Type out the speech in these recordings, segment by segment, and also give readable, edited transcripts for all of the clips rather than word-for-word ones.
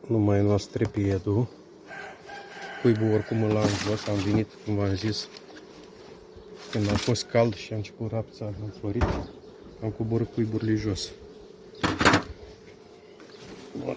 nu mai noastră piedul. Cuibul oricum îl am jos, am venit, cum v-am zis, când a fost cald și a început rapța, am florit, am coborât cuiburile jos. Bun.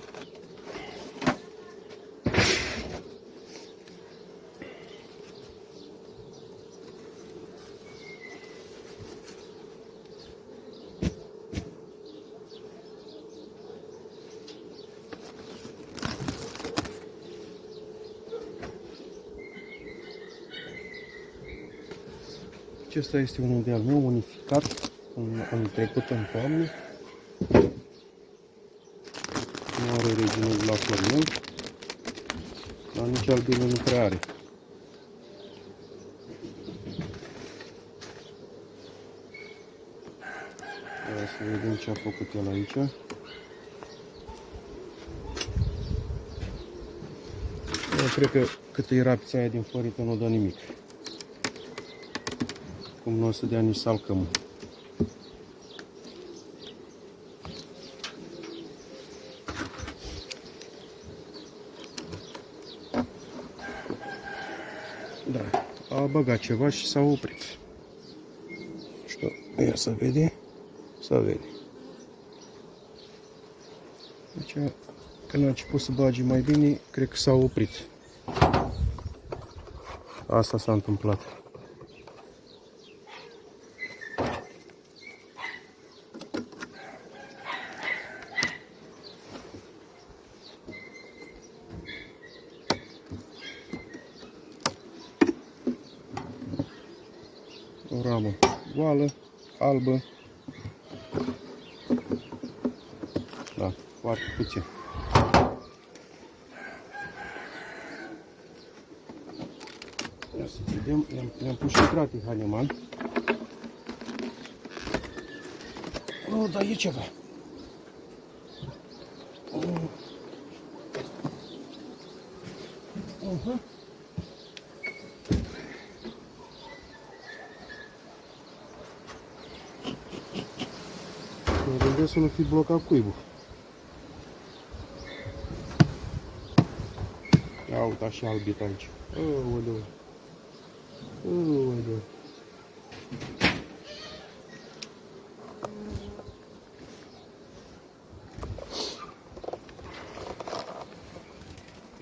Acesta este unul de al meu unificat în trecut în toamnă. Nu are reginul la Florian, dar nici albinul nu prea are. Hai să vedem ce a făcut el aici. Eu cred că cât e rapița aia din florită nu dă nimic. Cum nu o să dea nici salcămul. Da, a băgat ceva și s-a oprit. Nu știu, ia să vede. Să vede. Deci, când a început să bage mai bine, cred că s-a oprit. Asta s-a întâmplat. O ramă goală, albă. Da, foarte puțin. Ia să vedem, i-am pus și gratii Haneman. Oh, dar e ceva. Mă gândesc să nu fi blocat cuibul. Ia uite așa albit aici. Aoleu. Aoleu.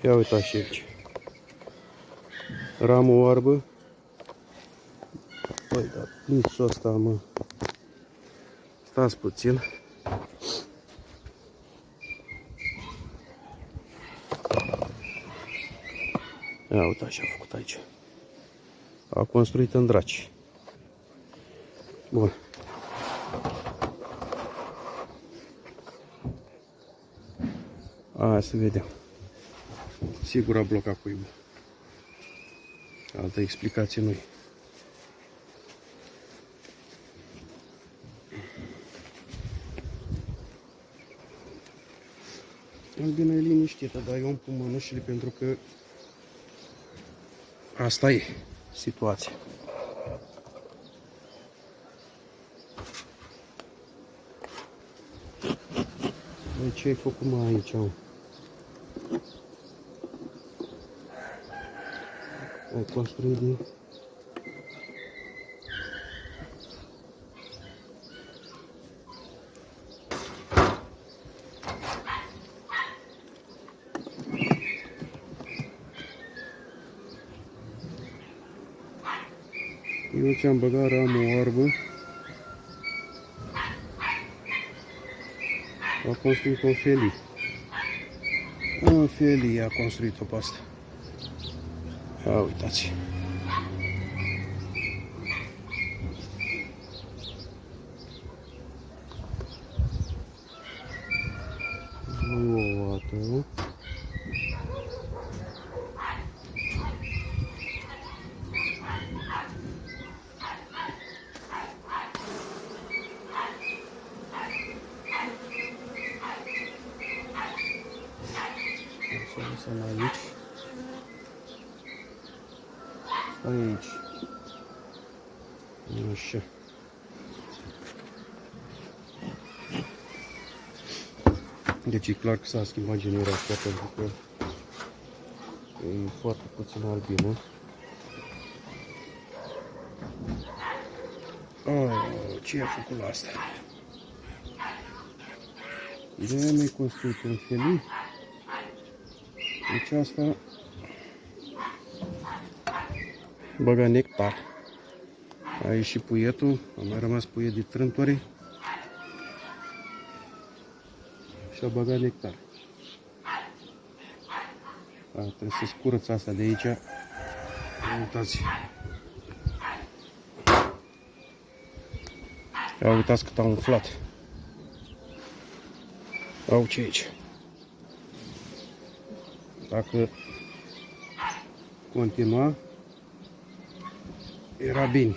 Ia uite așa aici. Ramă oarbă. Păi, dar lipsul ăsta, mă. Stați puțin. Ia uite așa a făcut aici. A construit în draci. Bun. Hai să vedem. Sigur a blocat cuibul. Altă explicație nu-i. Albina e liniștită, dar eu îmi pun mănușile pentru că asta e situația. Băi, ce ai făcut mai aici? Ai construit din... Eu ți-am băgat ramă oarbă. A construit o felii. În felii a construit-o pe asta. Ia uitați. Nu o dată. Să lăsăm aici. Aici. Așa. Deci e clar că s-a schimbat generația pentru că e foarte puțin albină. Ce a făcut la asta? De-aia mi-ai construit un felii. Deci asta băga nectar. A ieșit puietul, a mai rămas puiet de trântori și a băgat nectar. Trebuie să scurăț asta de aici. Uitați. Uitați cât a umflat. Au ce aici. Dacă continua, era bine.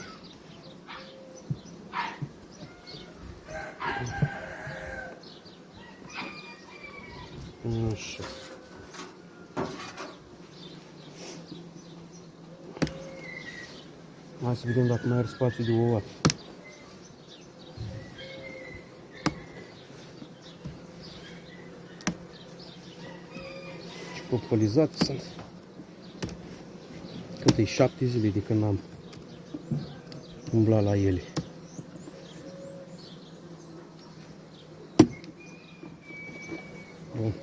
Așa. Hai să vedem dacă mai are spațiu de ouat. Și populizate sunt. Cât e 7 zile de când am umblat la ele. Bun.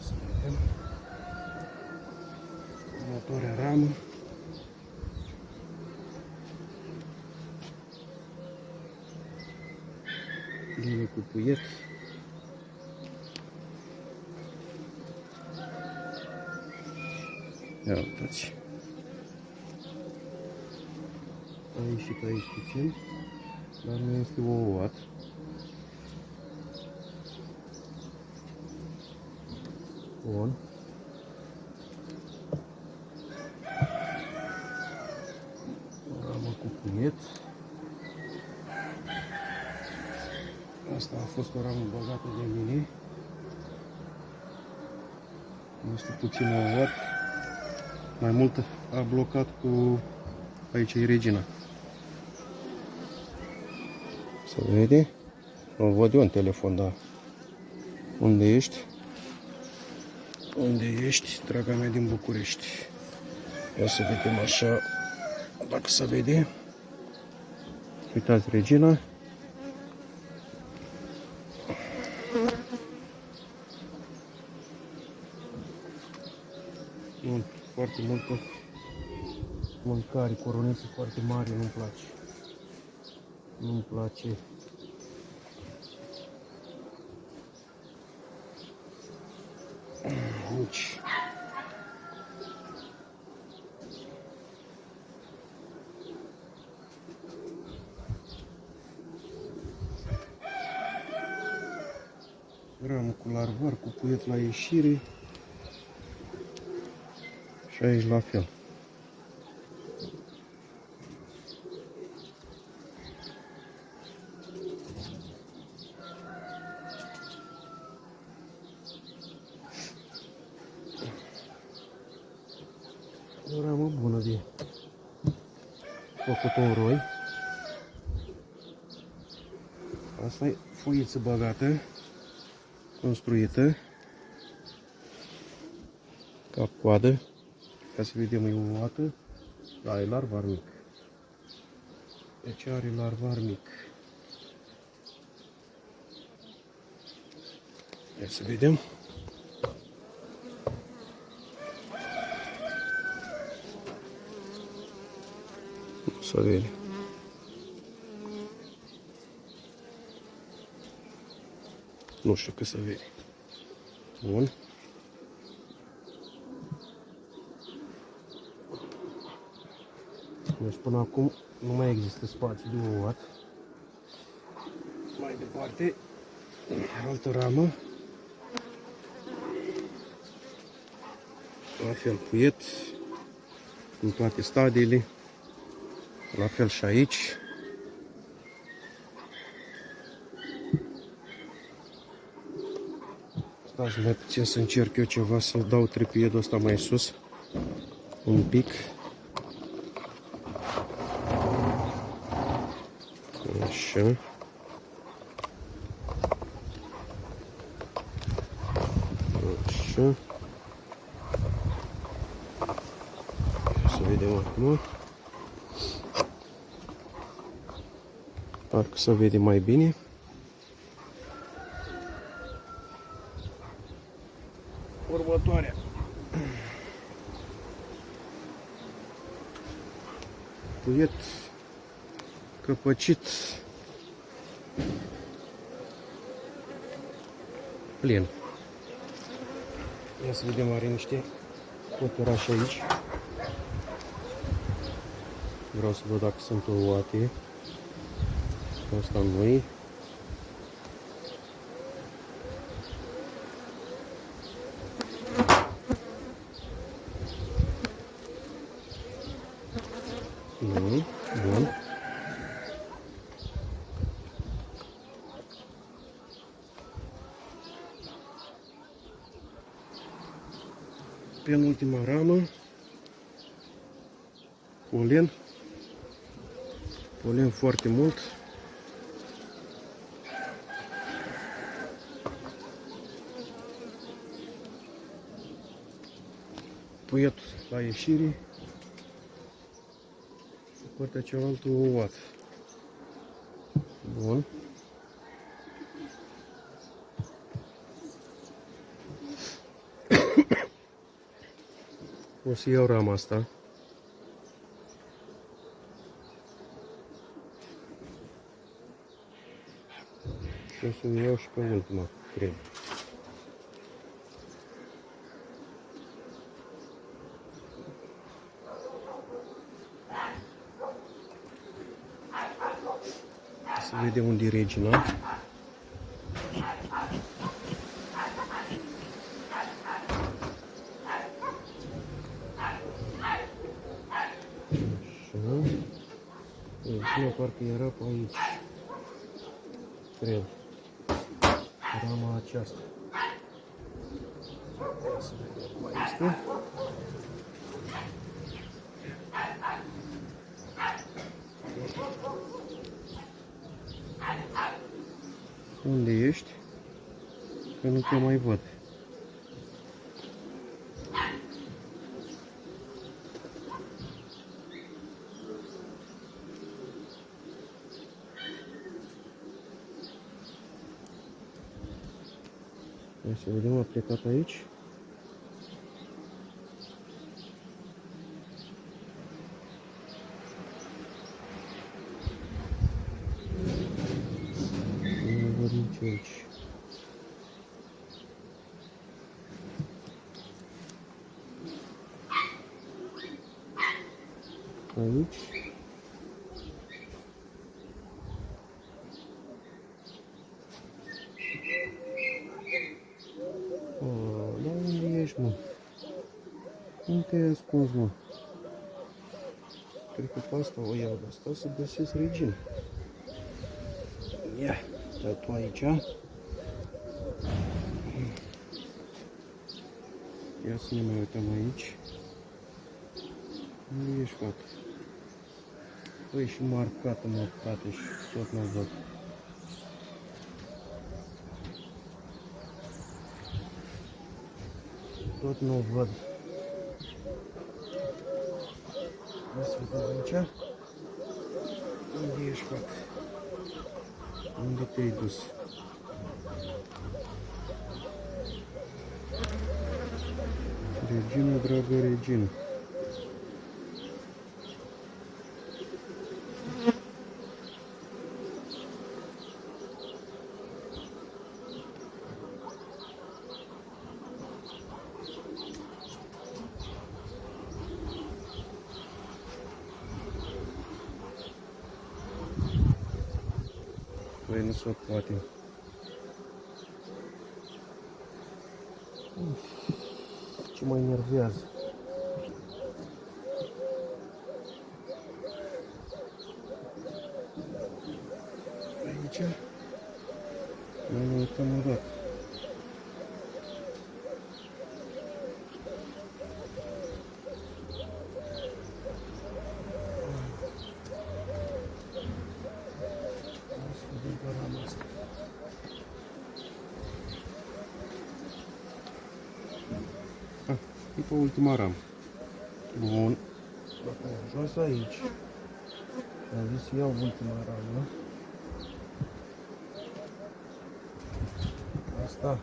Să vedem. Următoarea ramă. Bine cu puiet. Ia uitați. A ieșit aici puțin, dar nu este ouat. Bun. Ramă cu puiet. Asta a fost o ramă băgată de mine. Este puțin ouat. Mai mult a blocat cu... Aici e Regina. Se vede? Nu văd eu în telefon, dar... Unde ești? Unde ești, draga mea din București? Ia să vedem așa, dacă se vede. Uitați, Regina. Bun, foarte multă mâncare, coronițe foarte mari, nu-mi place. Nu-mi place. Nici. Ramă cu larvar, cu puiet la ieșire. Și aici la fel. O ramă bună de făcut un roi. Asta e foiță băgată, construită, ca coadă, ca să vedem, e o oată, da, e larvar mic. Deci are larvar mic. Ia să vedem. Să vede. Nu știu cât să vede. Bun. Deci până acum nu mai există spațiu de ouat. Mai departe, altă ramă. La fel puiet, în toate stadiile. La fel și aici. Stați mai puțin să încerc eu ceva, să dau tripiedul ăsta mai sus. Un pic. Așa. Așa. Să vedem acum. Parcă se vede mai bine. Următoarea. Puiet căpăcit plin. Ia să vedem, are niște coturași aici. Vreau să văd dacă sunt ouate. Asta nu-i. Nu, bun. Penultima ramă. Polen. Polen foarte mult. Puietul la ieșire. Și partea cealaltă ouat. Bun. O să iau rama asta. Și o să o iau și pe ultima, cred. Să vedem unde e regina. Așa. Regina parcă era pe aici. Cred. Rama aceasta. Ia să vedem cum este. Unde ești? Că nu te mai văd. Hai să vedem, a plecat aici. Nu văd nici aici. Aici. Dar unde ești, mă? Unde te-ai ascuns, mă? Cred că pe asta o iau de asta să găsesc regina. Ia, stai tu aici. Ia să ne mai uităm aici. Unde ești, fată? Păi și marcată, mă, frate, și tot nu văd. Tot nu văd. Hai să vedem aici. Unde ești, fată? Unde te-ai dus? Regină, dragă regină. Păi nu se poate. Ce mă enervează. Aici? Noi ne uităm în dată. E pe ultima ramă. Bun. Dacă e jos aici. Și am zis să iau ultima ramă. Asta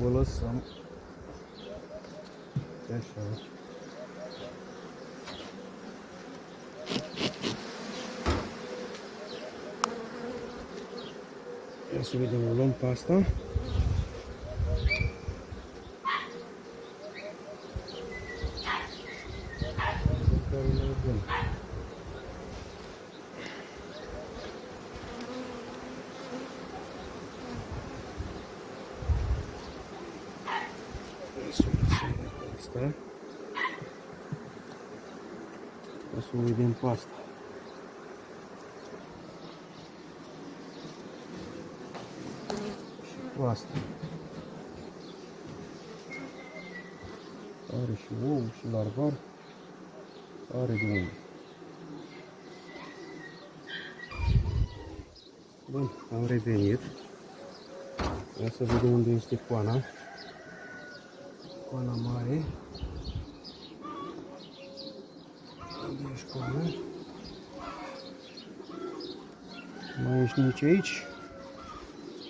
o lăsăm. Așa. Ia să vedem, o luăm pe asta. Care e mai bun. Asta. O să o vedem pe asta. Și pe asta. Are și ou și larvar. Are de unde. Bun, am revenit. Ia să vedem unde este coana. Coana mare. Unde ești coana? Mai ești nici aici?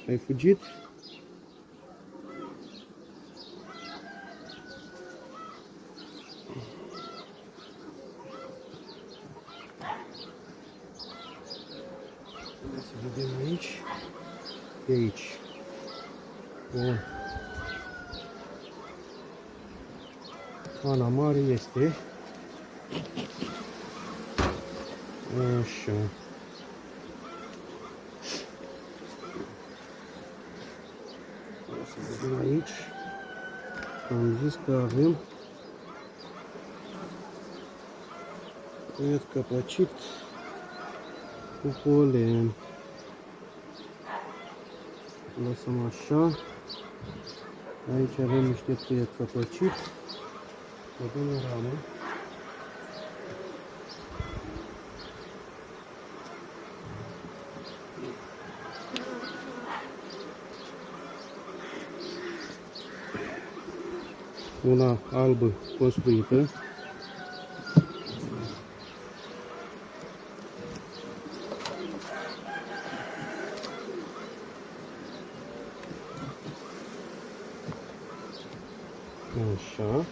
Ai fugit? Să vedem aici. De aici. Bun. Coana mare este. Așa. Să vedem aici. Am zis că avem tăiat capacit cu polen. Lăsăm așa. Aici avem niște tăiat capacit. Vedem o ramă. Una albă construită. Așa.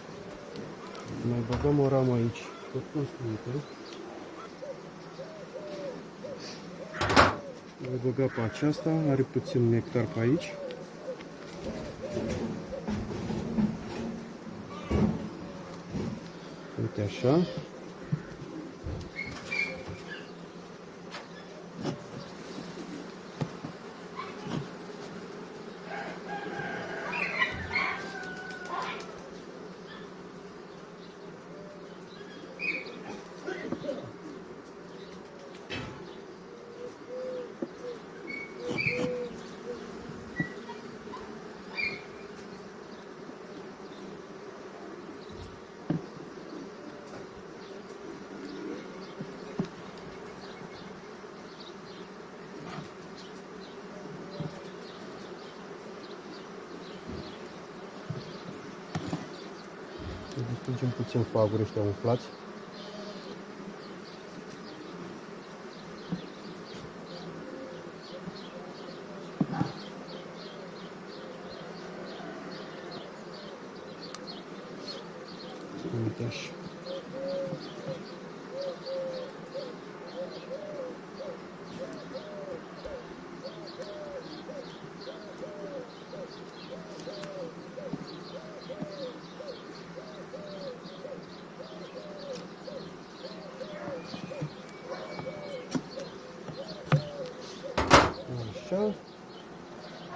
Mai băgăm o ramă aici, tot construită. Voi băga pe aceasta, are puțin nectar pe aici. Uite așa. Distrugem puțin fagurii ăștia umflați. Uite așa. Așa.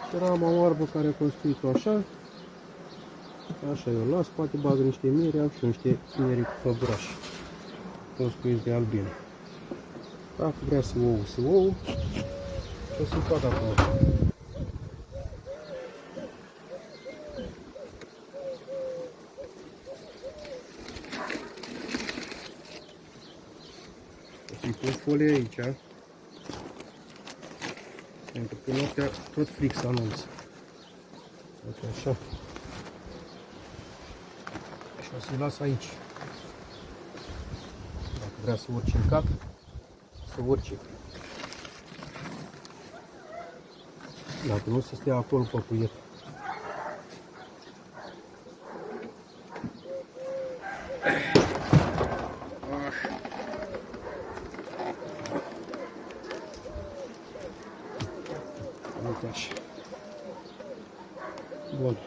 Și rama oarbă care a construit-o așa. Așa eu las, poate bag niște miere, am și niște miere cu păbrași construiți de albine. Dacă vrea să ouă, și o să-i fac acolo. O să-i pun folie aici, pentru că noaptea tot frig să anunț. Uite așa. Și o să-i las aici. Dacă vrea să urci în cap, să urce. Dacă nu, să stea acolo pe puiet. Uite așa. Bun.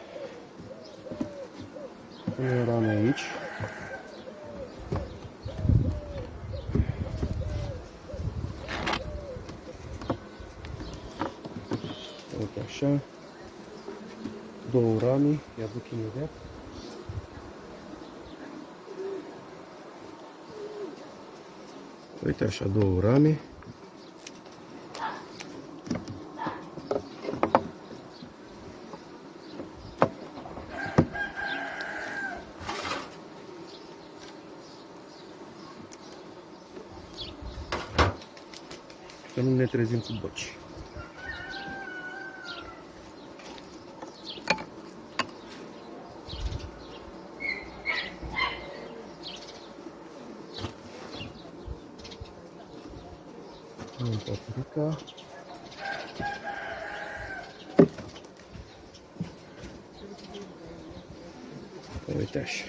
Punem rana aici. Uite așa. Două rame, îi aduc imediat. Uite așa, două rame. Să nu ne trezim cu boci. În paprika. Uite așa.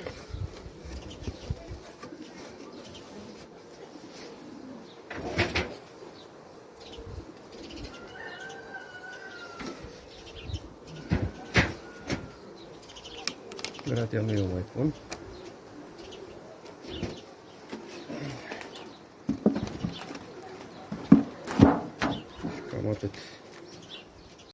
Gratia nu eu mai pun. Și cam atât.